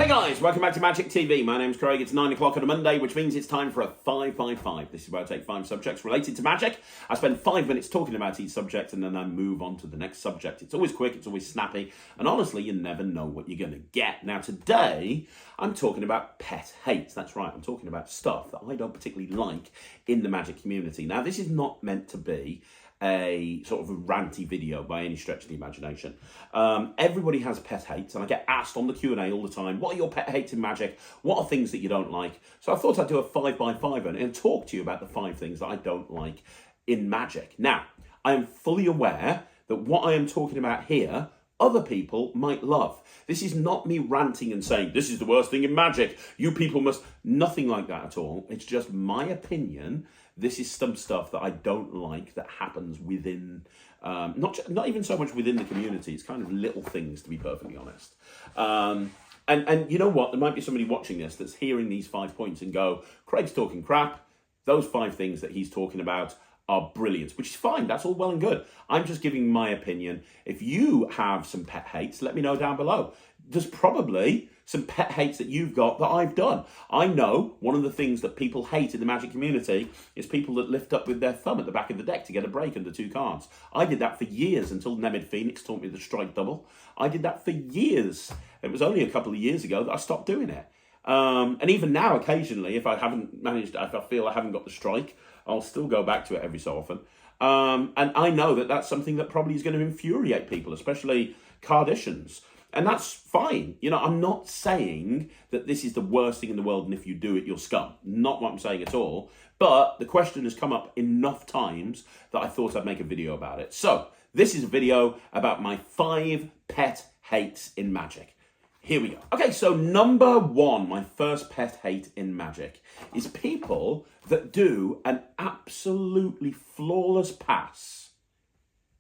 Hey guys, welcome back to Magic TV. My name's Craig. It's 9 o'clock on a Monday, which means it's time for a 5 by 5. This is where I take 5 subjects related to magic. I spend 5 minutes talking about each subject and then I move on to the next subject. It's always quick, it's always snappy, and honestly, you never know what you're going to get. Now today, I'm talking about pet hates. That's right, I'm talking about stuff that I don't particularly like in the magic community. Now this is not meant to be a sort of a ranty video by any stretch of the imagination. Everybody has pet hates, and I get asked on the Q&A all the time, what are your pet hates in magic? What are things that you don't like? So I thought I'd do a 5 by 5 and talk to you about the 5 things that I don't like in magic. Now, I am fully aware that what I am talking about here, other people might love. This is not me ranting and saying, this is the worst thing in magic, you people must... Nothing like that at all. It's just my opinion. This is some stuff that I don't like that happens within, not even so much within the community, it's kind of little things, to be perfectly honest. And you know what, there might be somebody watching this that's hearing these 5 points and go, Craig's talking crap. Those 5 things that he's talking about are brilliant, which is fine, that's all well and good. I'm just giving my opinion. If you have some pet hates, let me know down below. There's probably some pet hates that you've got that I've done. I know one of the things that people hate in the magic community is people that lift up with their thumb at the back of the deck to get a break under 2 cards. I did that for years until Nemid Phoenix taught me the strike double. I did that for years. It was only a couple of years ago that I stopped doing it. And even now, occasionally, if I feel I haven't got the strike, I'll still go back to it every so often. And I know that that's something that probably is going to infuriate people, especially cardicians. And that's fine. You know, I'm not saying that this is the worst thing in the world and if you do it, you're scum. Not what I'm saying at all. But the question has come up enough times that I thought I'd make a video about it. So, this is a video about my 5 pet hates in magic. Here we go. Okay, so number 1, my first pet hate in magic, is people that do an absolutely flawless pass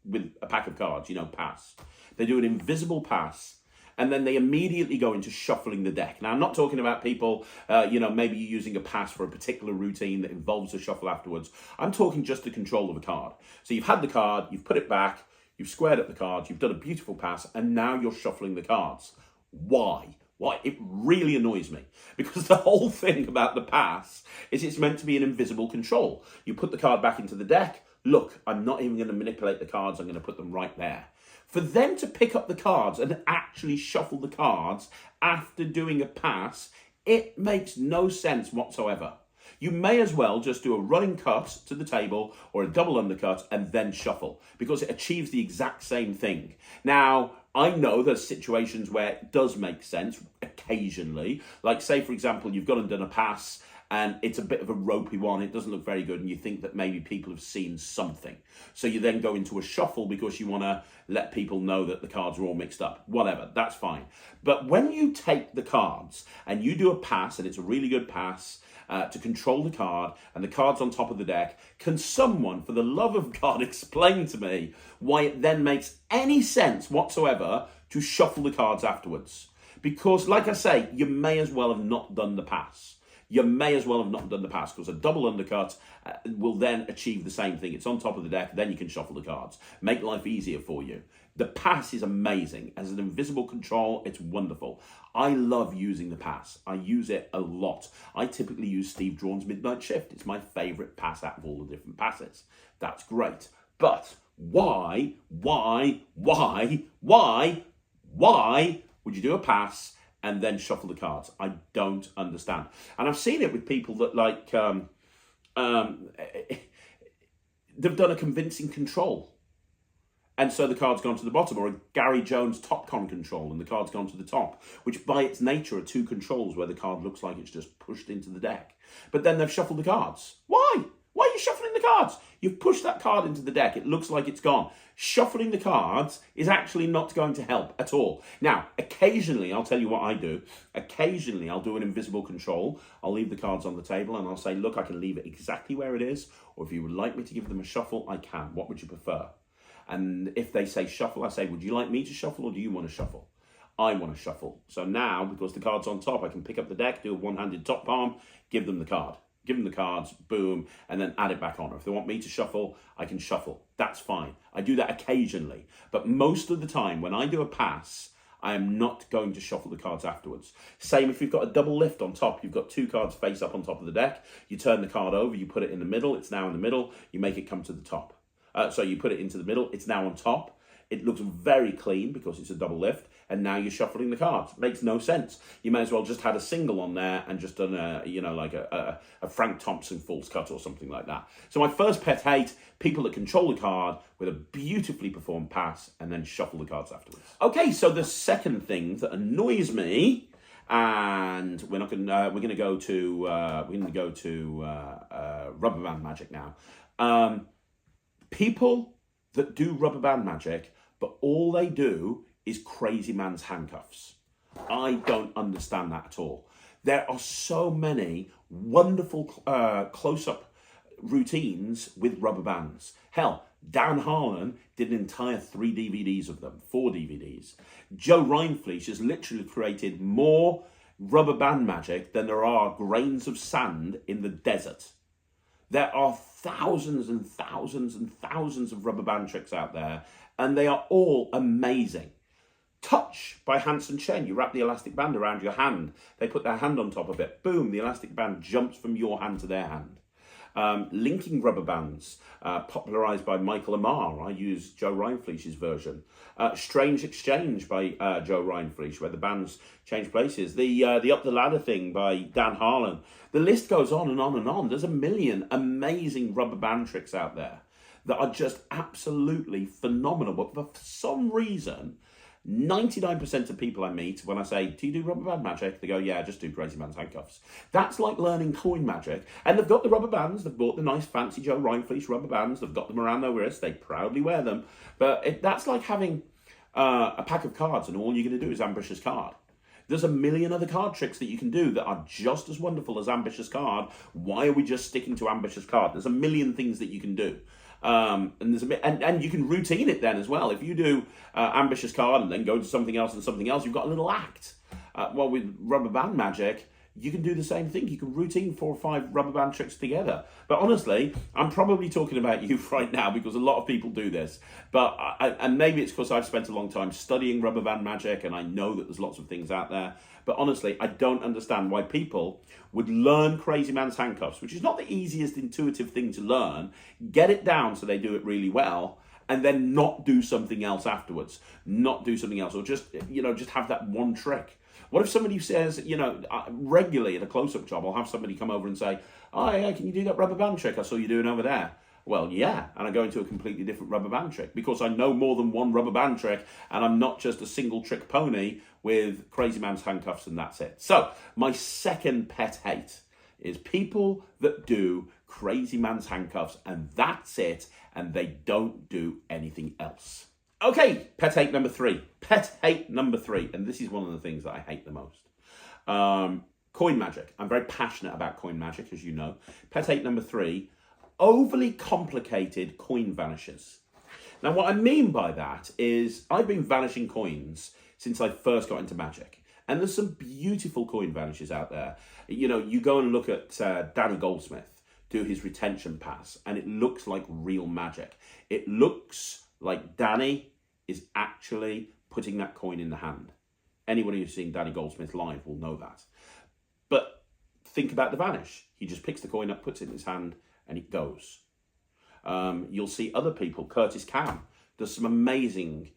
with a pack of cards, you know, pass. They do an invisible pass, and then they immediately go into shuffling the deck. Now, I'm not talking about people, maybe you're using a pass for a particular routine that involves a shuffle afterwards. I'm talking just the control of a card. So you've had the card, you've put it back, you've squared up the cards, you've done a beautiful pass, and now you're shuffling the cards. Why? Why? It really annoys me, because the whole thing about the pass is it's meant to be an invisible control. You put the card back into the deck. Look, I'm not even going to manipulate the cards. I'm going to put them right there. For them to pick up the cards and actually shuffle the cards after doing a pass, it makes no sense whatsoever. You may as well just do a running cut to the table or a double undercut and then shuffle, because it achieves the exact same thing. Now, I know there's situations where it does make sense occasionally. Like, say, for example, you've gone and done a pass and it's a bit of a ropey one, it doesn't look very good, and you think that maybe people have seen something. So you then go into a shuffle because you want to let people know that the cards are all mixed up. Whatever, that's fine. But when you take the cards and you do a pass, and it's a really good pass, to control the card, and the card's on top of the deck, can someone, for the love of God, explain to me why it then makes any sense whatsoever to shuffle the cards afterwards? Because, like I say, you may as well have not done the pass. You may as well have not done the pass, because a double undercut will then achieve the same thing. It's on top of the deck, then you can shuffle the cards. Make life easier for you. The pass is amazing. As an invisible control, it's wonderful. I love using the pass. I use it a lot. I typically use Steve Drawn's Midnight Shift. It's my favourite pass out of all the different passes. That's great. But why would you do a pass and then shuffle the cards? I don't understand. And I've seen it with people that they've done a convincing control. And so the card's gone to the bottom, or a Gary Jones top con control and the card's gone to the top, which by its nature are 2 controls where the card looks like it's just pushed into the deck. But then they've shuffled the cards. Why? Why are you shuffling the cards? You've pushed that card into the deck. It looks like it's gone. Shuffling the cards is actually not going to help at all. Now, occasionally, I'll tell you what I do. Occasionally, I'll do an invisible control. I'll leave the cards on the table and I'll say, look, I can leave it exactly where it is. Or if you would like me to give them a shuffle, I can. What would you prefer? And if they say shuffle, I say, would you like me to shuffle or do you want to shuffle? I want to shuffle. So now, because the card's on top, I can pick up the deck, do a one-handed top palm, give them the card. Give them the cards, boom, and then add it back on. Or if they want me to shuffle, I can shuffle. That's fine. I do that occasionally. But most of the time, when I do a pass, I am not going to shuffle the cards afterwards. Same if you've got a double lift on top. You've got 2 cards face up on top of the deck. You turn the card over, you put it in the middle. It's now in the middle. You make it come to the top. So you put it into the middle. It's now on top. It looks very clean because it's a double lift, and now you're shuffling the cards. Makes no sense. You may as well just had a single on there and just done a Frank Thompson false cut or something like that. So my first pet hate, people that control the card with a beautifully performed pass and then shuffle the cards afterwards. Okay, so the second thing that annoys me, and we're going to go to rubber band magic now. People that do rubber band magic, but all they do is crazy man's handcuffs. I don't understand that at all. There are so many wonderful close-up routines with rubber bands. Hell, Dan Harlan did an entire 3 DVDs of them, 4 DVDs. Joe Rindfleisch has literally created more rubber band magic than there are grains of sand in the desert. There are thousands and thousands and thousands of rubber band tricks out there, and they are all amazing. Touch by Hanson Chen. You wrap the elastic band around your hand. They put their hand on top of it. Boom, the elastic band jumps from your hand to their hand. Linking rubber bands, popularized by Michael Amar. I use Joe Rindfleisch's version. Strange Exchange by Joe Rindfleisch, where the bands change places. The Up the Ladder thing by Dan Harlan. The list goes on and on and on. There's a million amazing rubber band tricks out there that are just absolutely phenomenal. But for some reason, 99% of people I meet, when I say, do you do rubber band magic? They go, yeah, I just do crazy man's handcuffs. That's like learning coin magic. And they've got the rubber bands. They've bought the nice fancy Joe Rindfleisch rubber bands. They've got them around their wrists. They proudly wear them. But that's like having a pack of cards and all you're going to do is ambitious card. There's a million other card tricks that you can do that are just as wonderful as ambitious card. Why are we just sticking to ambitious card? There's a million things that you can do. And you can routine it then as well. If you do ambitious card and then go to something else and something else, you've got a little act. Well, with rubber band magic, you can do the same thing. You can routine 4 or 5 rubber band tricks together. But honestly, I'm probably talking about you right now because a lot of people do this. But and maybe it's because I've spent a long time studying rubber band magic and I know that there's lots of things out there. But honestly, I don't understand why people would learn crazy man's handcuffs, which is not the easiest intuitive thing to learn, get it down so they do it really well, and then not do something else afterwards. Not do something else, or just have that one trick. What if somebody says, regularly at a close-up job, I'll have somebody come over and say, oh, yeah, can you do that rubber band trick I saw you doing over there? Well, yeah, and I go into a completely different rubber band trick because I know more than one rubber band trick and I'm not just a single trick pony with crazy man's handcuffs and that's it. So, my second pet hate is people that do crazy man's handcuffs and that's it, and they don't do anything else. Okay, pet hate number 3. Pet hate number 3, and this is one of the things that I hate the most. Coin magic. I'm very passionate about coin magic, as you know. Pet hate number 3, overly complicated coin vanishes. Now, what I mean by that is I've been vanishing coins since I first got into magic. And there's some beautiful coin vanishes out there. You go and look at Danny Goldsmith do his retention pass, and it looks like real magic. It looks like Danny is actually putting that coin in the hand. Anyone who's seen Danny Goldsmith live will know that. But think about the vanish. He just picks the coin up, puts it in his hand, and it goes. You'll see other people. Curtis Cam does some amazing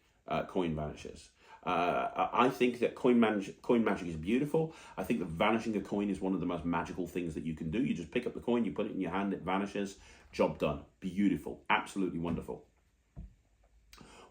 coin vanishes. I think that coin magic is beautiful. I think that vanishing a coin is one of the most magical things that you can do. You just pick up the coin, you put it in your hand, it vanishes. Job done. Beautiful. Absolutely wonderful.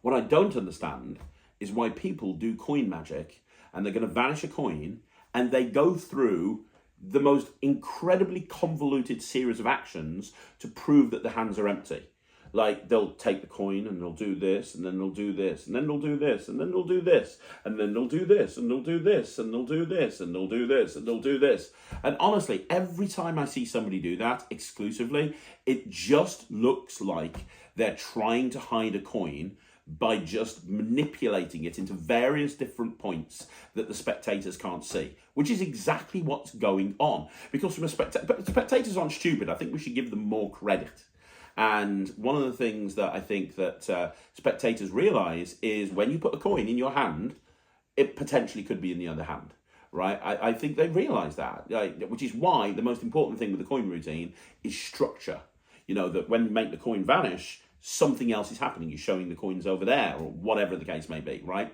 What I don't understand is why people do coin magic and they're going to vanish a coin and they go through the most incredibly convoluted series of actions to prove that the hands are empty. Like, they'll take the coin and they'll do this, and then they'll do this, and then they'll do this, and then they'll do this, and then they'll do this, and they'll do this, and they'll do this, and they'll do this, and they'll do this. And honestly, every time I see somebody do that exclusively, it just looks like they're trying to hide a coin by just manipulating it into various different points that the spectators can't see, which is exactly what's going on. Because from a spectators aren't stupid. I think we should give them more credit. And one of the things that I think that spectators realise is when you put a coin in your hand, it potentially could be in the other hand, right? I think they realise that, which is why the most important thing with the coin routine is structure. You know, that when you make the coin vanish, something else is happening. You're showing the coins over there, or whatever the case may be, right?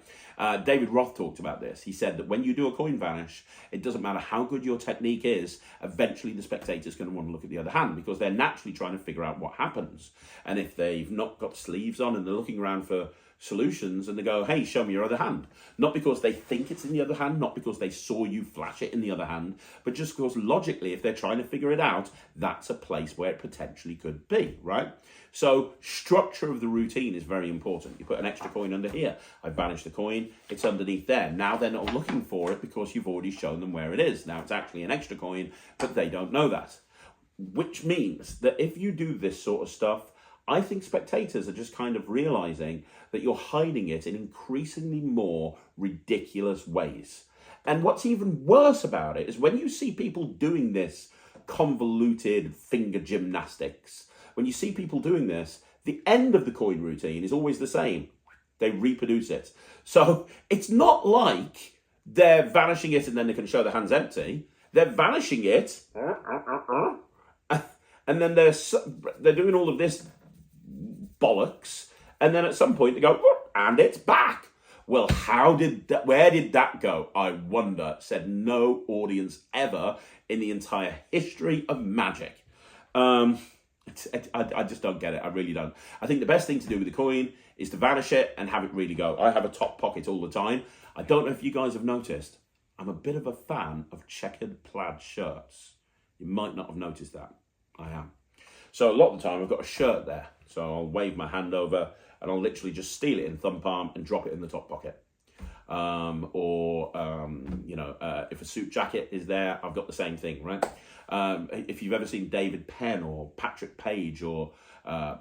David Roth talked about this. He said that when you do a coin vanish, it doesn't matter how good your technique is, eventually the spectator's going to want to look at the other hand, because they're naturally trying to figure out what happens. And if they've not got sleeves on and they're looking around for solutions, and they go, hey, show me your other hand. Not because they think it's in the other hand, not because they saw you flash it in the other hand, but just because logically, if they're trying to figure it out, that's a place where it potentially could be, right? So structure of the routine is very important. You put an extra coin under here. I vanish the coin. It's underneath there. Now they're not looking for it because you've already shown them where it is. Now it's actually an extra coin, but they don't know that. Which means that if you do this sort of stuff, I think spectators are just kind of realizing that you're hiding it in increasingly more ridiculous ways. And what's even worse about it is when you see people doing this convoluted finger gymnastics, when you see people doing this, the end of the coin routine is always the same. They reproduce it. So it's not like they're vanishing it and then they can show the hand's empty. They're vanishing it, and then they're doing all of this bollocks, and then at some point they go, and it's back. Well, where did that go? I wonder, said no audience ever in the entire history of magic. I just don't get it. I really don't. I think the best thing to do with the coin is to vanish it and have it really go. I have a top pocket all the time. I don't know if you guys have noticed, I'm a bit of a fan of checkered plaid shirts. You might not have noticed that. I am. So a lot of the time I've got a shirt there. So I'll wave my hand over and I'll literally just steal it in thumb palm and drop it in the top pocket. If a suit jacket is there, I've got the same thing, right? If you've ever seen David Penn or Patrick Page or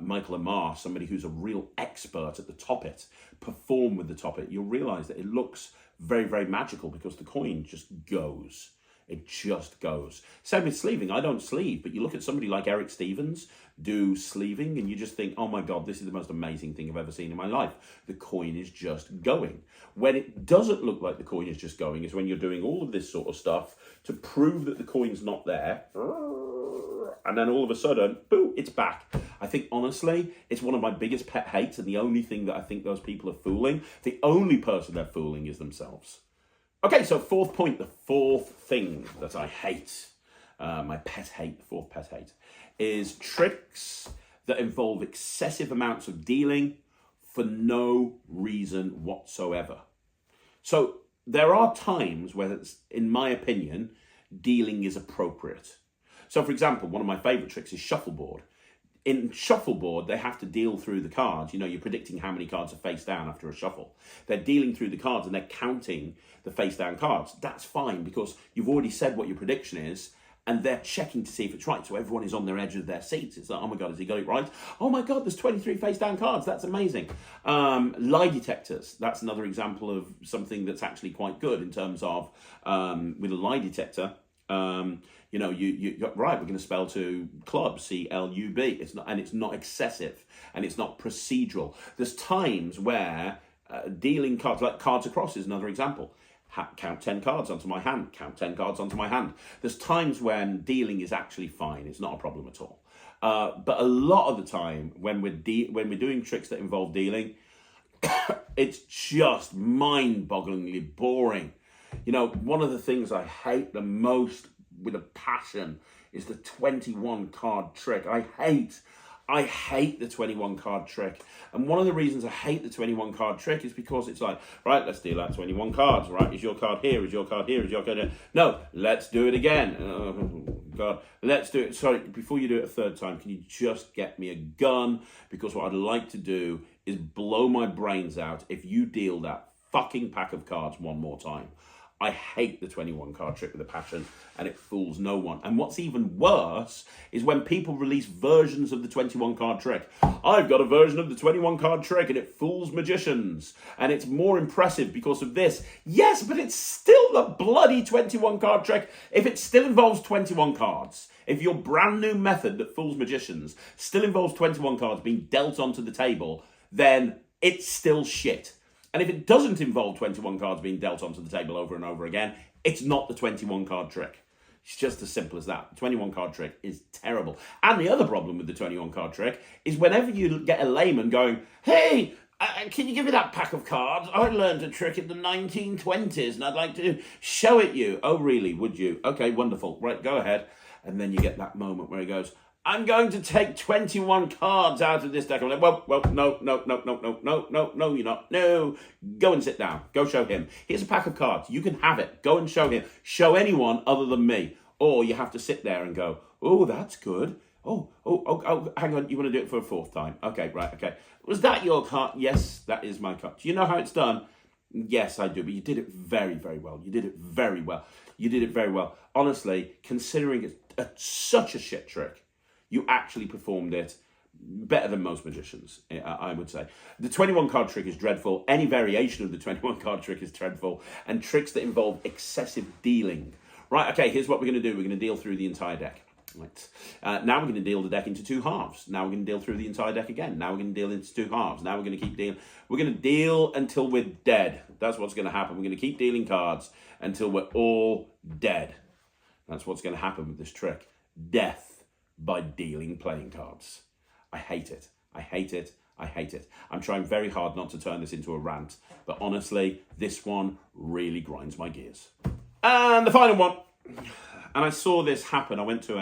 Michael Amar, somebody who's a real expert at the toppet, perform with the toppet, you'll realise that it looks very, very magical because the coin just goes. It just goes. Same with sleeving. I don't sleeve, but you look at somebody like Eric Stevens do sleeving and you just think, oh my God, this is the most amazing thing I've ever seen in my life. The coin is just going. When it doesn't look like the coin is just going is when you're doing all of this sort of stuff to prove that the coin's not there. And then all of a sudden, boom, it's back. I think, honestly, it's one of my biggest pet hates, and the only thing that I think those people are fooling, the only person they're fooling is themselves. Okay, so fourth point, the fourth thing that I hate, my pet hate, the fourth pet hate, is tricks that involve excessive amounts of dealing for no reason whatsoever. So there are times where, in my opinion, dealing is appropriate. So, for example, one of my favourite tricks is shuffleboard. In shuffleboard, they have to deal through the cards. You know, you're predicting how many cards are face down after a shuffle. They're dealing through the cards and they're counting the face down cards. That's fine because you've already said what your prediction is and they're checking to see if it's right. So everyone is on their edge of their seats. It's like, oh my God, has he got it right? Oh my God, there's 23 face down cards. That's amazing. Lie detectors. That's another example of something that's actually quite good in terms of with a lie detector. You got right. We're going to spell to club, C-L-U-B. It's not excessive and it's not procedural. There's times where dealing cards, like cards across is another example. Count 10 cards onto my hand. Count 10 cards onto my hand. There's times when dealing is actually fine. It's not a problem at all. But a lot of the time when we're doing tricks that involve dealing, it's just mind-bogglingly boring. You know, one of the things I hate the most with a passion is the 21 card trick. I hate the 21 card trick. And one of the reasons I hate the 21 card trick is because it's like, right, let's deal out 21 cards, right? Is your card here? Is your card here? Is your card here? No, let's do it again. Oh, God, let's do it. Sorry, before you do it a third time, can you just get me a gun? Because what I'd like to do is blow my brains out if you deal that fucking pack of cards one more time. I hate the 21 card trick with a passion and it fools no one. And what's even worse is when people release versions of the 21 card trick. I've got a version of the 21 card trick and it fools magicians. And it's more impressive because of this. Yes, but it's still the bloody 21 card trick if it still involves 21 cards. If your brand new method that fools magicians still involves 21 cards being dealt onto the table, then it's still shit. And if it doesn't involve 21 cards being dealt onto the table over and over again, it's not the 21 card trick. It's just as simple as that. The 21 card trick is terrible. And the other problem with the 21 card trick is whenever you get a layman going, hey, can you give me that pack of cards? I learned a trick in the 1920s and I'd like to show it you. Oh, really? Would you? Okay, wonderful. Right, go ahead. And then you get that moment where he goes, I'm going to take 21 cards out of this deck. I'm like, well, no, you're not. No, go and sit down. Go show him. Here's a pack of cards. You can have it. Go and show him. Show anyone other than me. Or you have to sit there and go, oh, that's good. Oh, hang on. You want to do it for a fourth time? Okay, right, okay. Was that your card? Yes, that is my card. Do you know how it's done? Yes, I do. But you did it very, very well. You did it very well. You did it very well. Honestly, considering it's such a shit trick, you actually performed it better than most magicians, I would say. The 21 card trick is dreadful. Any variation of the 21 card trick is dreadful. And tricks that involve excessive dealing. Right, okay, here's what we're going to do. We're going to deal through the entire deck. Right. Now we're going to deal the deck into two halves. Now we're going to deal through the entire deck again. Now we're going to deal into two halves. Now we're going to keep dealing. We're going to deal until we're dead. That's what's going to happen. We're going to keep dealing cards until we're all dead. That's what's going to happen with this trick. Death by dealing playing cards. I hate it. I hate it. I hate it. I'm trying very hard not to turn this into a rant, but honestly, this one really grinds my gears. And the final one. And I saw this happen. I went to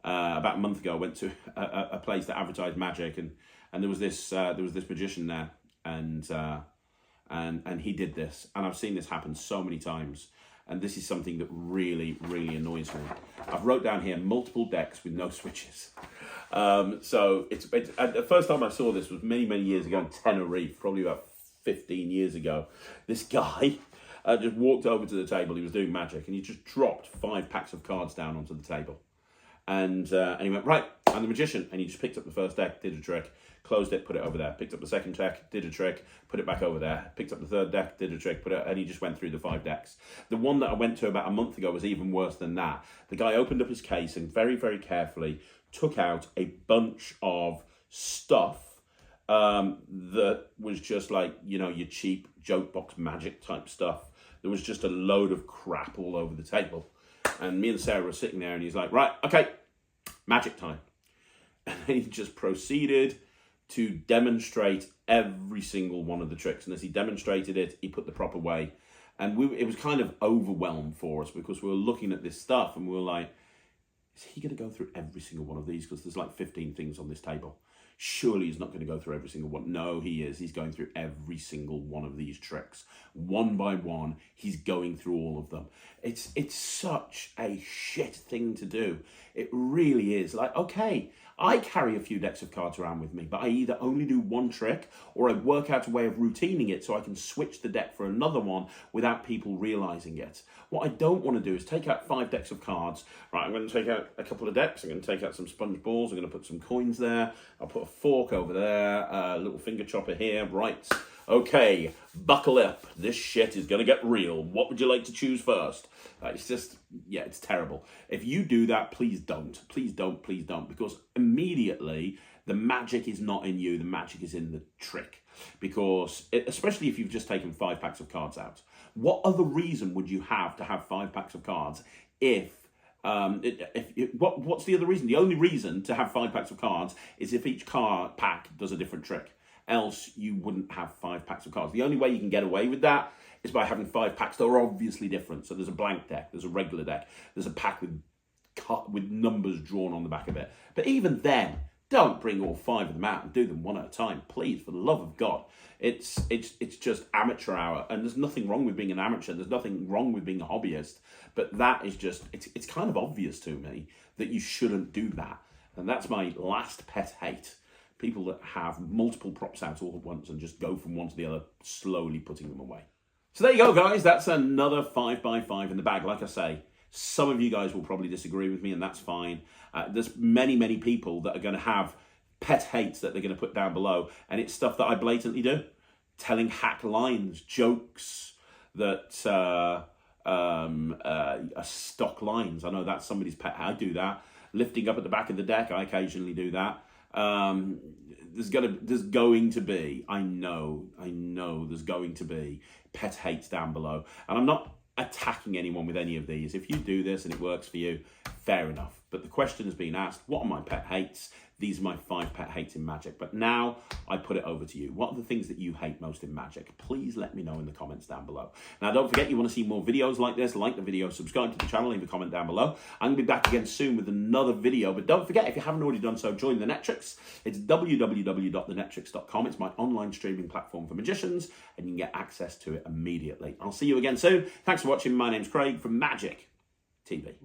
about a month ago, I went to a place that advertised magic, and there was this magician there, and he did this, and I've seen this happen so many times. And this is something that really, really annoys me. I've wrote down here multiple decks with no switches. So it's the first time I saw this was many, many years ago in Tenerife, probably about 15 years ago. This guy just walked over to the table. He was doing magic, and he just dropped 5 packs of cards down onto the table. And he went, right, I'm the magician. And he just picked up the first deck, did a trick, closed it, put it over there. Picked up the second deck, did a trick, put it back over there. Picked up the third deck, did a trick, and he just went through the 5 decks. The one that I went to about a month ago was even worse than that. The guy opened up his case and very, very carefully took out a bunch of stuff that was just like, you know, your cheap joke box magic type stuff. There was just a load of crap all over the table. And me and Sarah were sitting there, and he's like, right, okay, magic time. And he just proceeded to demonstrate every single one of the tricks. And as he demonstrated it, he put the proper way. And it was kind of overwhelmed for us because we were looking at this stuff and we were like, is he going to go through every single one of these? Because there's like 15 things on this table. Surely he's not going to go through every single one. No, he is. He's going through every single one of these tricks. One by one, he's going through all of them. It's such a shit thing to do. It really is. Like, okay, I carry a few decks of cards around with me, but I either only do one trick or I work out a way of routining it so I can switch the deck for another one without people realizing it. What I don't want to do is take out 5 decks of cards. Right, I'm going to take out a couple of decks. I'm going to take out some sponge balls. I'm going to put some coins there. I'll put a fork over there, a little finger chopper here. Right, okay, buckle up. This shit is going to get real. What would you like to choose first? It's just, yeah, it's terrible. If you do that, please don't. Please don't, please don't. Because immediately, the magic is not in you. The magic is in the trick. Because, especially if you've just taken 5 packs of cards out. What other reason would you have to have 5 packs of cards what's the other reason? The only reason to have 5 packs of cards is if each card pack does a different trick. Else, you wouldn't have 5 packs of cards. The only way you can get away with that is by having 5 packs that are obviously different. So there's a blank deck, there's a regular deck, there's a pack with numbers drawn on the back of it. But even then, don't bring all 5 of them out and do them one at a time, please, for the love of God. It's just amateur hour, and there's nothing wrong with being an amateur. There's nothing wrong with being a hobbyist, but that is just, it's kind of obvious to me that you shouldn't do that. And that's my last pet hate. People that have multiple props out all at once and just go from one to the other, slowly putting them away. So there you go, guys. That's another 5x5 in the bag. Like I say, some of you guys will probably disagree with me, and that's fine. There's many, many people that are going to have pet hates that they're going to put down below, and it's stuff that I blatantly do. Telling hack lines, jokes that are stock lines. I know that's somebody's pet. I do that. Lifting up at the back of the deck, I occasionally do that. there's going to be, I know there's going to be pet hates down below. And I'm not attacking anyone with any of these. If you do this and it works for you, fair enough. But the question has been asked, what are my pet hates? These are my 5 pet hates in Magic. But now I put it over to you. What are the things that you hate most in Magic? Please let me know in the comments down below. Now, don't forget, you want to see more videos like this, like the video, subscribe to the channel, leave a comment down below. I'm going to be back again soon with another video. But don't forget, if you haven't already done so, join the Netrix. It's www.thenetrix.com. It's my online streaming platform for magicians, and you can get access to it immediately. I'll see you again soon. Thanks for watching. My name's Craig from Magic TV.